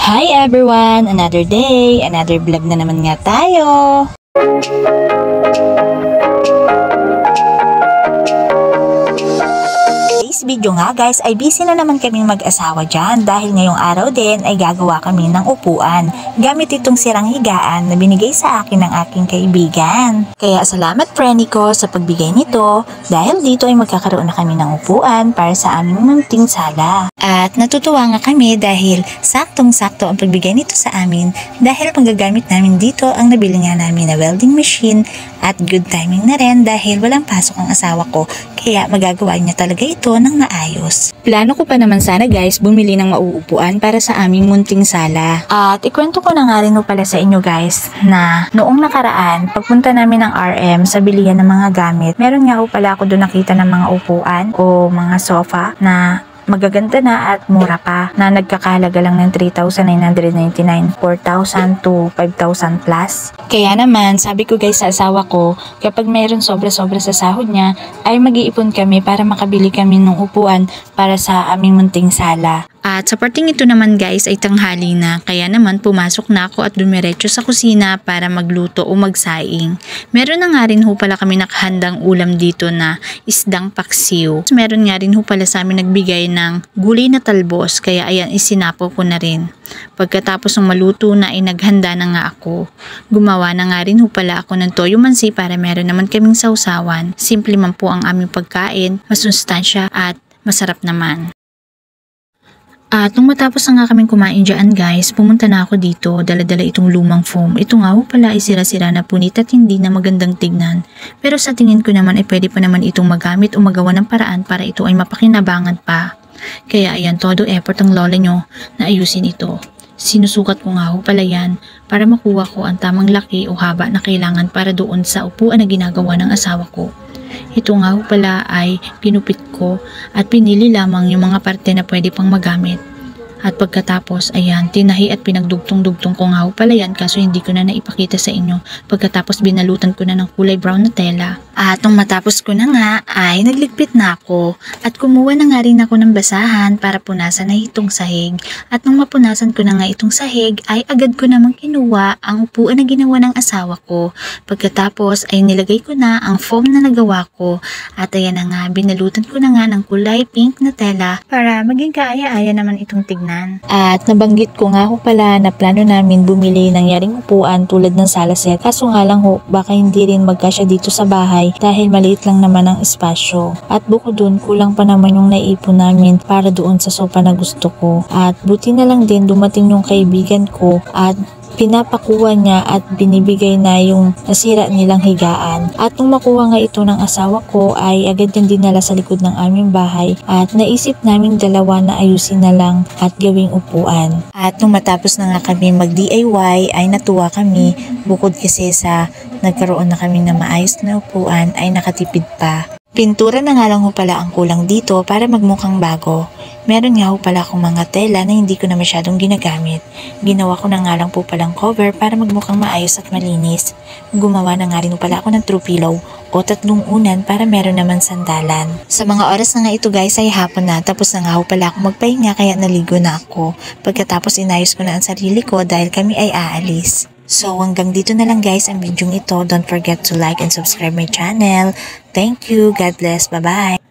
Hi everyone! Another day, another vlog na naman nga tayo! Today's video nga guys ay busy na naman kaming mag-asawa dyan dahil ngayong araw din ay gagawa kami ng upuan gamit itong sirang higaan na binigay sa akin ng aking kaibigan. Kaya salamat Frenny ko sa pagbigay nito dahil dito ay magkakaroon na kami ng upuan para sa aming munting sala. At natutuwa nga kami dahil saktong-sakto ang pagbigay nito sa amin dahil panggagamit namin dito ang nabili nga namin na welding machine at good timing na rin dahil walang pasok ang asawa ko kaya magagawa niya talaga ito ng maayos. Plano ko pa naman sana guys bumili ng mauupuan para sa aming munting sala. At ikwento ko na nga rin pala sa inyo guys na noong nakaraan pagpunta namin ng RM sa bilihan ng mga gamit, meron nga pala ako doon nakita ng mga upuan o mga sofa na magaganda na at mura pa na nagkakahalaga lang ng 3,999, 4,000 to 5,000 plus. Kaya naman sabi ko guys sa asawa ko kapag mayroon sobra-sobra sa sahod niya ay mag-iipon kami para makabili kami ng upuan para sa aming munting sala. At sa parting ito naman guys ay tanghali na kaya naman pumasok na ako at dumiretso sa kusina para magluto o magsaing. Meron na nga rin pala kami nakahandang ulam dito na isdang paksiw. Meron nga rin pala sa amin nagbigay ng gulay na talbos kaya ayan isinapo ko na rin. Pagkatapos ng maluto na ay naghanda na nga ako. Gumawa na nga rin pala ako ng toyo mansi para meron naman kaming sausawan. Simple man po ang aming pagkain, masustansya at masarap naman. At nung matapos na nga kaming kumain dyan guys, pumunta na ako dito, dala-dala itong lumang foam. Ito nga pala ay sira-sira na punit at hindi na magandang tignan. Pero sa tingin ko naman ay pwede pa naman itong magamit o magawa ng paraan para ito ay mapakinabangan pa. Kaya ayan, todo effort ang lola nyo na ayusin ito. Sinusukat ko nga pala yan para makuha ko ang tamang laki o haba na kailangan para doon sa upuan na ginagawa ng asawa ko. Ito nga pala ay pinupit ko at pinili lamang yung mga parte na pwede pang magamit. At pagkatapos, ayan, tinahi at pinagdugtong-dugtong ko nga pala yan kaso hindi ko na naipakita sa inyo. Pagkatapos binalutan ko na ng kulay brown na tela. At nung matapos ko na nga ay nagligpit na ako at kumuha na nga rin ako ng basahan para punasan na itong sahig. At nung mapunasan ko na nga itong sahig ay agad ko namang kinuha ang upuan na ginawa ng asawa ko. Pagkatapos ay nilagay ko na ang foam na nagawa ko at ayan na nga binalutan ko na nga ng kulay pink na tela para maging kaaya-aya naman itong tignan. At nabanggit ko nga pala na plano namin bumili ng yaring upuan tulad ng sala set kaso nga lang baka hindi rin magkasya dito sa bahay dahil maliit lang naman ang espasyo. At bukod dun kulang pa naman yung naipon namin para doon sa sofa na gusto ko. At buti na lang din dumating yung kaibigan ko at pinapakuha niya at binibigay na yung nasira nilang higaan. At nung makuha nga ito ng asawa ko ay agad yung dinala sa likod ng aming bahay at naisip naming dalawa na ayusin na lang at gawing upuan. At nung matapos na nga kami mag-DIY ay natuwa kami bukod kasi sa nagkaroon na kami ng maayos na upuan ay nakatipid pa. Pintura na nga lang pala ang kulang dito para magmukhang bago. Meron nga pala akong mga tela na hindi ko na masyadong ginagamit. Ginawa ko na nga lang palang cover para magmukhang maayos at malinis. Gumawa na nga rin pala ako ng throw pillow o 3 unan para meron naman sandalan. Sa mga oras na nga ito guys ay hapon na tapos na nga pala ako magpahinga kaya naligo na ako. Pagkatapos inayos ko na ang sarili ko dahil kami ay aalis. So hanggang dito na lang guys ang video ito. Don't forget to like and subscribe my channel. Thank you. God bless. Bye-bye.